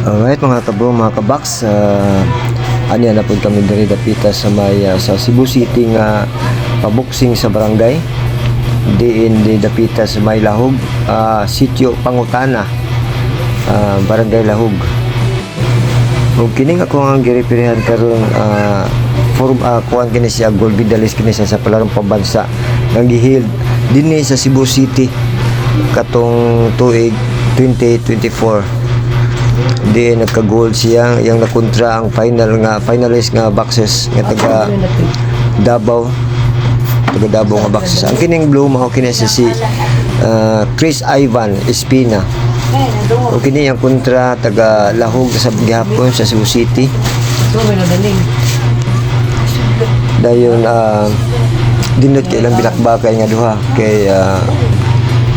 Alright mga kabro, mga kabaks, ani na po kami diri dapita sa may sa Cebu City nga paboksing sa barangay. Diin di dapita sa may Lahog, sitio Pangutana, barangay Lahog. Ug kining ako ang gireperihan karon kuan kini siya gold medalist kini siya sa palarong pambansa nang giheld dinhi sa Cebu City katong tuig 2024. Di nagka-gold siya yang nakontra ang finalist nga boxes nga taga Davao nga boxes. Ang kining blue mao kini si Chris Ivan Espina. O kini ang kontra taga Lahog sa gihapon sa Cebu City. Dayon dinot kay ilang bilakbakay nga duha kay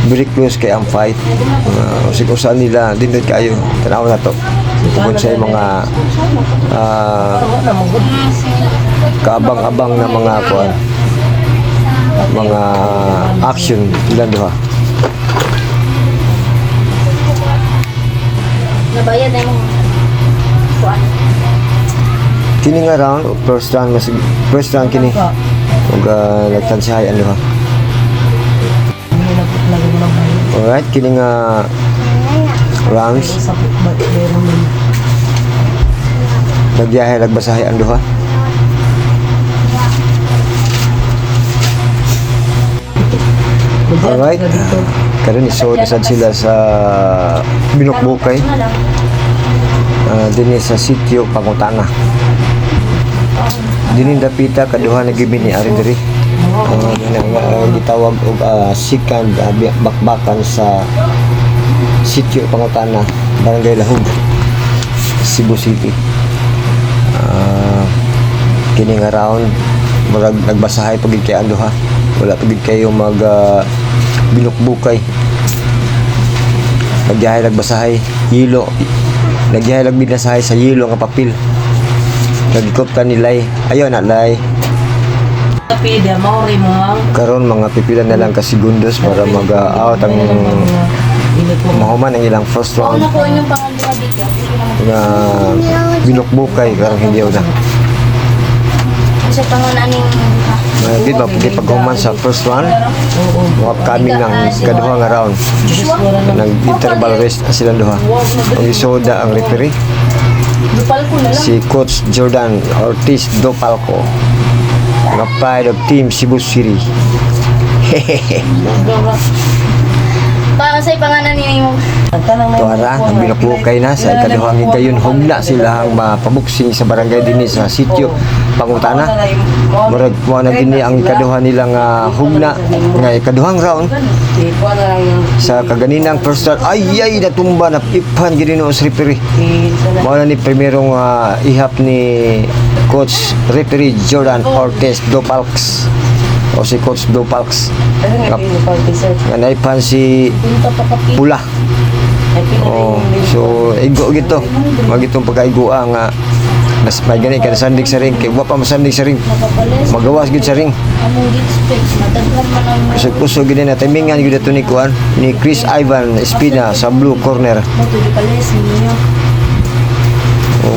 very close kay ang fight. Siguro saan nila dindot kayo tanaw na to tungkol sa mga kaabang-abang na mga kuan, mga action ilan duha. Nabayad na yung kuan. Kini nga round first round kini ug nagtansihay ano ha. Alright, kini nga rounds nagbiyahe nagbasahe ang duha. Alright, karon isod sad sila sa Binukbukay, dinhi sa sitio Pangutana. Dinhi dapita kaduha nagibini ari diri. Gitawag og second bakbakan sa sitio Pangutana, barangay Lahog, Cebu City. Kini nga round murag nagbasahay pagid kay ang duha, wala pagid kayo mag binukbukay. Nagyahay nagbasahay yelo, nagyahay nagbinasahay sa yelo nga papel. Nagikop ka nilay ayo na lay karon mga pipila na lang ka segundos para mag-out ang mahuman ang ilang first round nga binukbukay karon hindi na Sa pangunaning di ba paghuman sa first round upcoming ng kaduha nga round nag-interval rest silang duha. Ang isoda ang referee si Coach Jordan Ortiz Dopalco nga pride of Team Cebu City. para sa pangalan ni mo. Tuara, ang binukbukay na sa ikaduhang higayon hugna sila ang mapabuksing sa barangay dinhi sa sitio Pangutana. Murag mo na dinhi ang ikaduha nilang hugna nga ikaduhang round sa kaganinang first round. Ay natumba na ipan gid no sa referee. Mao na ni primerong ihap ni Coach referee Jordan Ortiz Dopalx o si Coach Dopalx nga naipan si Pula. So igo gito magitong pagkaigua nga mas may gani ka sandig sa ring kay wa pa masandig sa ring magawas gid sa ring kusog gid na timingan gid ato ni kuan ni Chris Ivan Espina sa blue corner.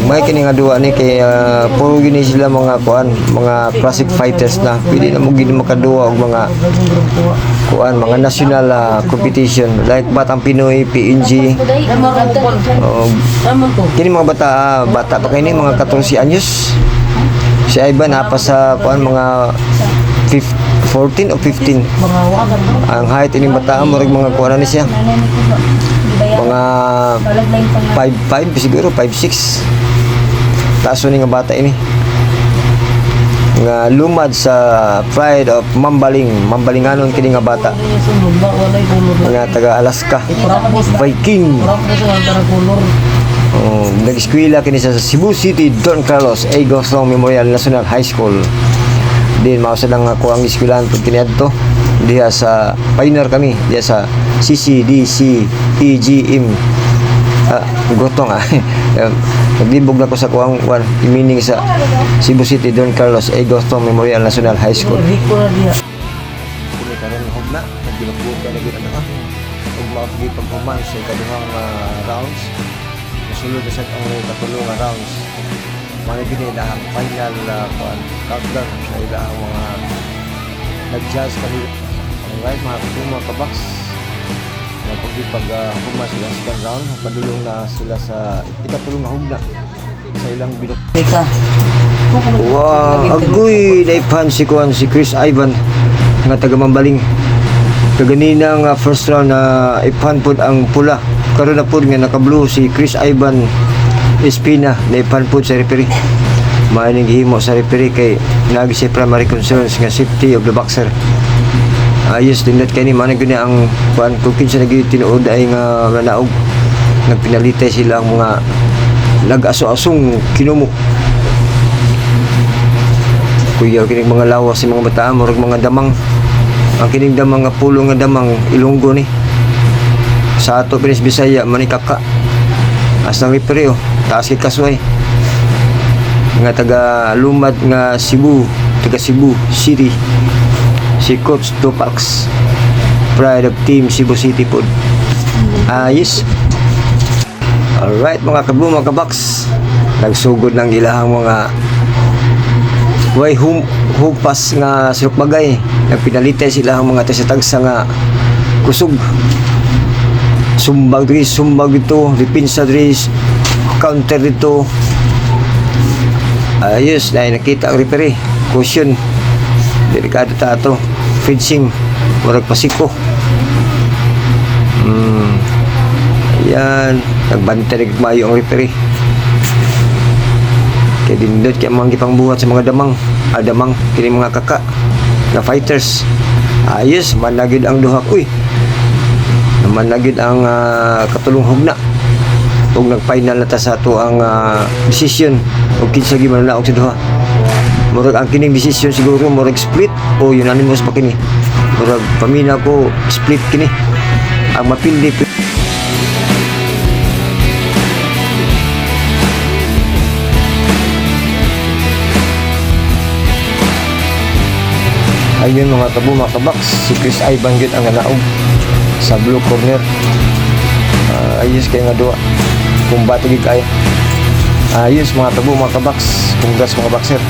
May kini nga duwa ni kay puro gini sila mga kuan, mga classic fighters na pili na mo gid makaduwa og mga kuan, mga national competition like Batang Pinoy, PNG. Kini mga bata pa kini mga 14 anyos. Si Ivan pa sa kuan mga 14 o 15. Ang height ini bata mo mga kuan ni siya. Mga 5'5" siguro 5'6". Taas ni nga bata ini nga lumad sa pride of Mambalinganon kini nga bata nga taga Alaska Viking. Nag-eskwela kini sa Cebu City Don Carlos A. Gosong Memorial National High School. Din mao sa lang ako ang eskwelahan pud kini adto diha sa pioneer kami diha sa CCDC EGM Gotong naglibog na ko sa kuang meaning sa Cebu City Don Carlos A. Gotong Memorial National High School. Kini karon hugna nagbibog ka lagi na ug mao paghuman sa ikaduhang rounds sulod sa ang katulong nga rounds. Mga ginilahang final countdown sa ilang mga nag-jazz kanila. Alright mga kabaks, pag-huma sila sa second round, padulong na sila sa ikatulong na hugna sa ilang bilog. Teka. Wow, agoy naipan si Chris Ivan nga taga Mambaling. Kaganina nga first round na ipan pod ang pula. Karon na pod nga naka-blue si Chris Ivan Espina naipan pod sa referee. Maaning gihimo sa referee kay nagi si primary concerns nga safety of the boxer. Ayos din kay ni man gani ang kuan kung kinsa nagi tinuod ay nga manaog nagpinalitay sila ang mga nag-aso-asong kinumo. Kuya kining mga lawas si mga bataan murag mga damang ang kining damang nga pulo nga damang Ilonggo ni sa ato pinis Bisaya manikaka as nang referee taas kay kasway nga taga lumad nga taga Cebu City si Coach Tupacs pride of team Cebu City pod. Ayos. Alright mga kabu mga kabaks, nagsugod ng ilahang mga way humpas nga sulukbagay, nagpinalitay sila ang mga tasatagsa nga kusog, sumbag dito, dipinsa dito, counter dito. Ayos na nakita ang referee, caution, delikado tato, fencing, warag pasiko. Yan, nagbantay na mayo ang referee. Kaya dinindot kaya mga gipang buhat sa mga damang kini mga kaka na fighters. Ayos managid ang duha uy managid ang katulong hugna ug nagfinal na ta sa ato ang decision ug kinsa gi man naog sa duha. Murag ang kining decision siguro murag split o unanimous pa kini, murag pamina ko split kini ang mapildi. Ayun mga tabu mga kabaks, si Chris Ivan yun ang naog sa blue corner. Ayos kayo nga duwa kung batigig kayo. Ayos mga tabu mga kabaks, congrats mga bakser.